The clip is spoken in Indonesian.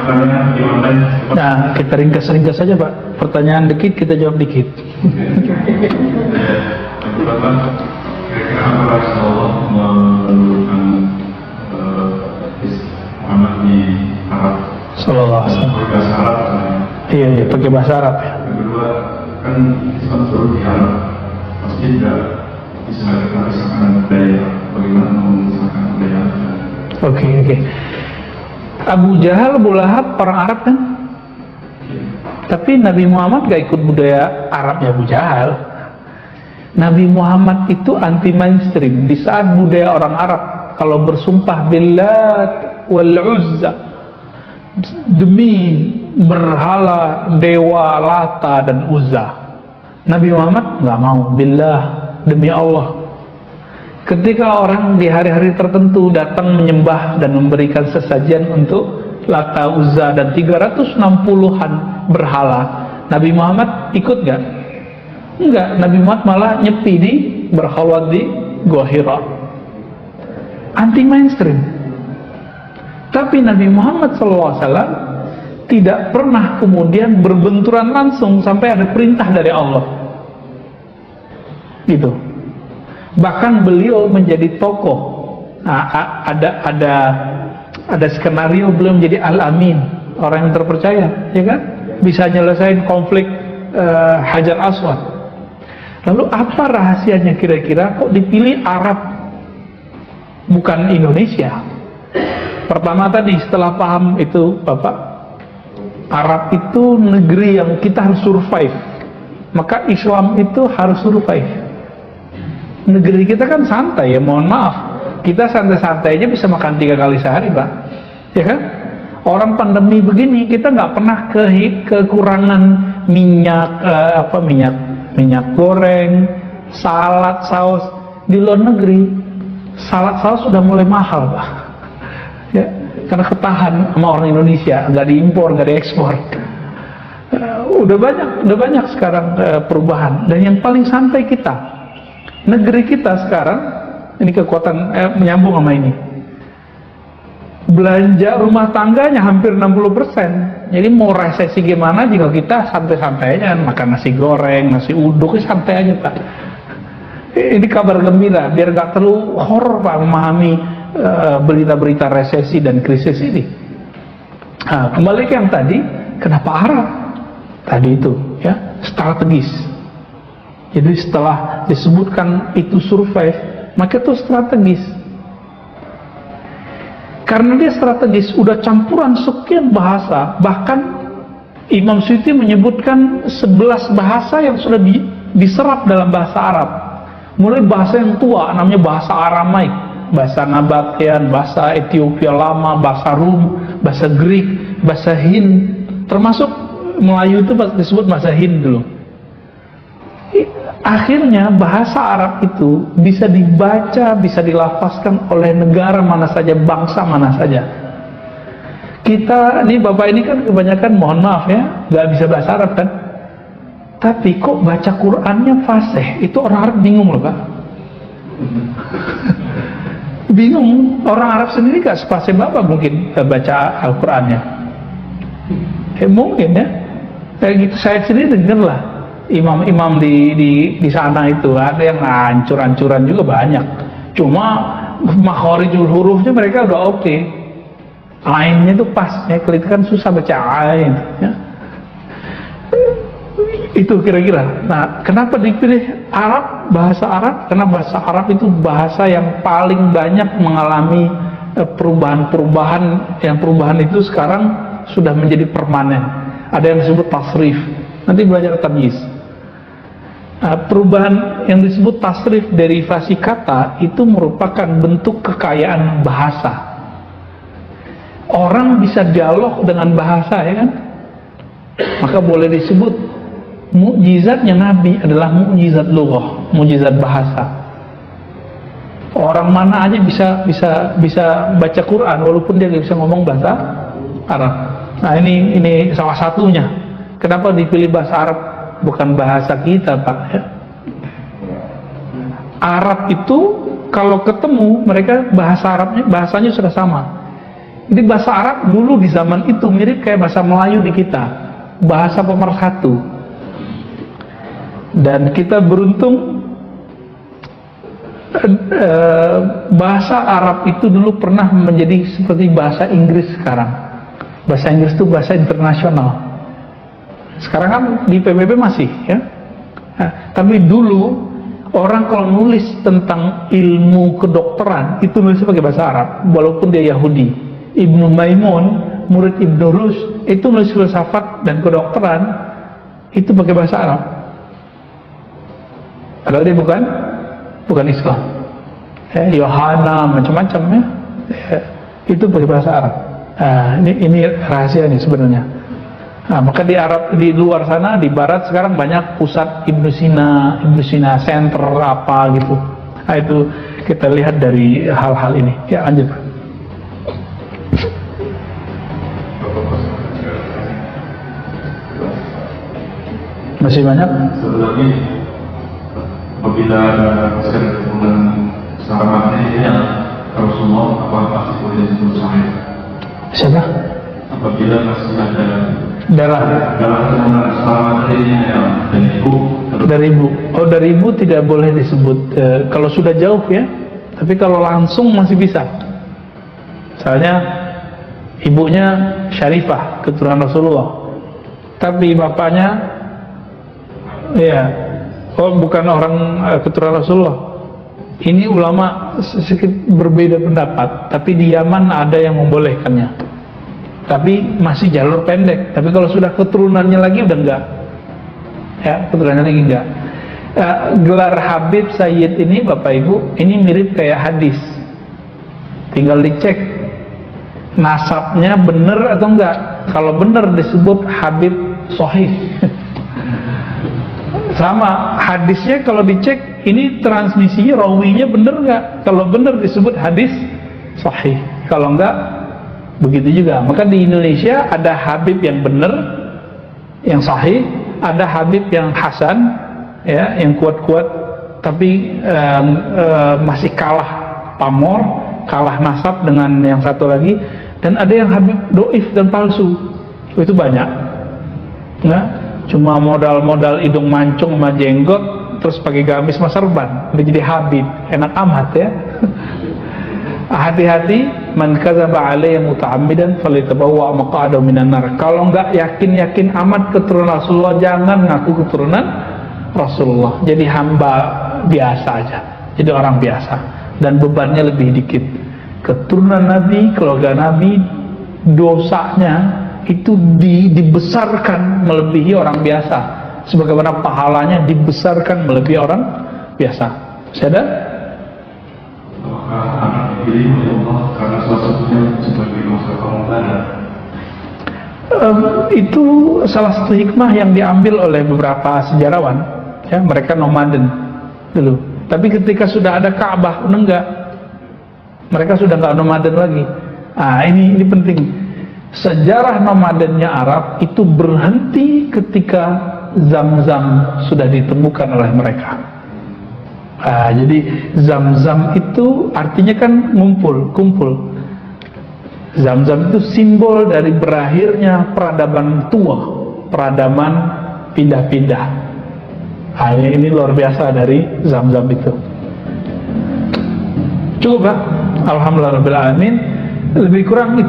pertanyaan di online. Nah, kita ringkas saja Pak. Pertanyaan dikit, kita jawab dikit. Kira-kira apa Rasulullah menurunkan Muhammad di Arab? Sallallahu alaihi wasallam. Bahasa Arab. Iya, pakai bahasa Arab ya. Yang kedua, kan Islam turun di Arab, pasti tidak bisa memisahkan budaya. Bagaimana memisahkan budaya? Oke. Abu Jahal, Abu Lahab orang Arab kan? Tapi Nabi Muhammad gak ikut budaya Arabnya Abu Jahal. Nabi Muhammad itu anti mainstream. Di saat budaya orang Arab kalau bersumpah billat wal uzza, demi berhala dewa Lata dan Uzza, Nabi Muhammad nggak mau, billah, demi Allah. Ketika orang di hari-hari tertentu datang menyembah dan memberikan sesajian untuk Lata, Uzza dan 360-an berhala, Nabi Muhammad ikut nggak? Enggak, Nabi Muhammad malah nyepi di berkhalwat di Gua Hira, anti mainstream. Tapi Nabi Muhammad SAW tidak pernah kemudian berbenturan langsung sampai ada perintah dari Allah. Gitu. Bahkan beliau menjadi tokoh. Nah, ada skenario beliau menjadi Al-Amin, orang yang terpercaya, ya kan? Bisa nyelesain konflik Hajar Aswad. Lalu apa rahasianya kira-kira kok dipilih Arab bukan Indonesia? Pertama tadi setelah paham itu Bapak, Arab itu negeri yang kita harus survive, maka Islam itu harus survive. Negeri kita kan santai ya, mohon maaf, kita santai-santai aja bisa makan 3 kali sehari Pak, ya kan? Orang pandemi begini kita nggak pernah kekurangan minyak goreng, salad, saus. Di luar negeri salad saus sudah mulai mahal Pak, ya, karena ketahan sama orang Indonesia, nggak diimpor, nggak diekspor. Udah banyak sekarang perubahan. Dan yang paling santai kita, negeri kita sekarang ini kekuatan menyambung sama ini, belanja rumah tangganya hampir 60%. Jadi mau resesi gimana jika kita santai-santai aja makan nasi goreng, nasi uduk, santai aja Pak. Ini kabar gembira biar gak terlalu horor Pak memahami berita-berita resesi dan krisis ini. Nah, kembali ke yang tadi, kenapa Arab? Tadi itu ya, strategis. Jadi setelah disebutkan itu survive, maka itu strategis. Karena dia strategis, udah campuran sekian bahasa. Bahkan Imam Suyuti menyebutkan 11 bahasa yang sudah diserap dalam bahasa Arab. Mulai bahasa yang tua, namanya bahasa Aramaik, bahasa Nabatian, bahasa Ethiopia lama, bahasa Rum, bahasa Greek, bahasa Hind, termasuk Melayu itu disebut bahasa Hind dulu. Akhirnya bahasa Arab itu bisa dibaca, bisa dilafazkan oleh negara mana saja, bangsa mana saja. Kita, ini Bapak ini kan kebanyakan, mohon maaf ya, nggak bisa bahasa Arab kan? Tapi kok baca Qurannya fasih? Itu orang Arab bingung loh Pak. Bingung, orang Arab sendiri gak sepasih Bapak mungkin baca Al-Qurannya. Mungkin ya. Kayak gitu, saya sendiri denger lah. Imam-imam di sana itu ada yang hancur-hancuran juga banyak. Cuma makhorijul hurufnya mereka udah oke. Ainnya itu pas, ya kelihat kan susah baca ain. Ya. Itu kira-kira. Nah, kenapa dipilih Arab, bahasa Arab? Karena bahasa Arab itu bahasa yang paling banyak mengalami perubahan-perubahan, yang perubahan itu sekarang sudah menjadi permanen. Ada yang disebut tasrif. Nanti belajar tamyiz. Perubahan yang disebut tasrif, derivasi kata, itu merupakan bentuk kekayaan bahasa. Orang bisa dialog dengan bahasa, ya kan? Maka boleh disebut mukjizatnya Nabi adalah mukjizat lughah, mukjizat bahasa. Orang mana aja bisa baca Quran walaupun dia nggak bisa ngomong bahasa Arab. Nah, ini salah satunya. Kenapa dipilih bahasa Arab bukan bahasa kita, Pak? Ya. Arab itu kalau ketemu mereka bahasanya sudah sama. Jadi bahasa Arab dulu di zaman itu mirip kayak bahasa Melayu di kita, bahasa pemersatu. Dan kita beruntung bahasa Arab itu dulu pernah menjadi seperti bahasa Inggris sekarang. Bahasa Inggris itu bahasa internasional. Sekarang kan di PBB masih ya. Nah, tapi dulu orang kalau nulis tentang ilmu kedokteran itu nulis pakai bahasa Arab, walaupun dia Yahudi. Ibnu Maimun, murid Ibnu Rushd, itu nulis filsafat dan kedokteran itu pakai bahasa Arab. Padahal dia bukan Islam. Yohana macam-macam ya. Itu pakai bahasa Arab. Ini rahasia nih sebenarnya. Nah, maka di Arab, di luar sana, di Barat sekarang banyak pusat Ibnu Sina Center apa gitu. Nah, itu kita lihat dari hal-hal ini. Ya, lanjut. Masih banyak? Satu lagi, apabila ada keturunan sahabatnya yang Rasulullah, apakah boleh disebut sahih? Siapa? Apabila masih ada darah keturunan sahabatnya yang dari ibu. Oh, dari ibu tidak boleh disebut kalau sudah jauh ya. Tapi kalau langsung masih bisa. Misalnya ibunya Syarifah, keturunan Rasulullah. Tapi bapaknya bukan orang keturunan Rasulullah. Ini ulama sedikit berbeda pendapat, tapi di Yaman ada yang membolehkannya. Tapi masih jalur pendek. Tapi kalau sudah keturunannya lagi udah enggak. Ya, keturunannya lagi enggak. Gelar Habib Sayyid ini Bapak Ibu, ini mirip kayak hadis. Tinggal dicek nasabnya benar atau enggak. Kalau benar disebut Habib Sahih. Sama hadisnya kalau dicek ini transmisinya rawinya bener nggak? Kalau bener disebut hadis sahih, kalau enggak begitu juga. Maka di Indonesia ada Habib yang bener, yang sahih, ada Habib yang hasan, ya, yang kuat-kuat, tapi masih kalah pamor, kalah nasab dengan yang satu lagi, dan ada yang Habib doif dan palsu. Itu banyak, ya. Cuma modal hidung mancung sama jenggot, terus pakai gamis sama serban, udah jadi Habib, enak amat ya. Hati-hati, man kadzaba alayya muta'ammidan falyatabawwa maq'adahu minan nar. Kalau enggak yakin amat keturunan Rasulullah, jangan ngaku keturunan Rasulullah. Jadi hamba biasa aja, jadi orang biasa, dan bebannya lebih dikit. Keturunan Nabi, keluarga Nabi, dosanya itu dibesarkan melebihi orang biasa, sebagaimana pahalanya dibesarkan melebihi orang biasa. Sadar? Apakah anak dipilih oleh Allah karena salah satunya sebagai masa pengobatan? Itu salah satu hikmah yang diambil oleh beberapa sejarawan. Ya, mereka nomaden dulu. Tapi ketika sudah ada Ka'bah, enggak. Mereka sudah enggak nomaden lagi. Ini penting. Sejarah nomadennya Arab itu berhenti ketika Zam-Zam sudah ditemukan oleh mereka. Jadi Zam-Zam itu artinya kan kumpul. Zam-Zam itu simbol dari berakhirnya peradaban tua, peradaban pindah-pindah. Ini luar biasa dari Zam-Zam itu. Cukup, Pak. Alhamdulillah Rabbil Alamin. Lebih kurang itu.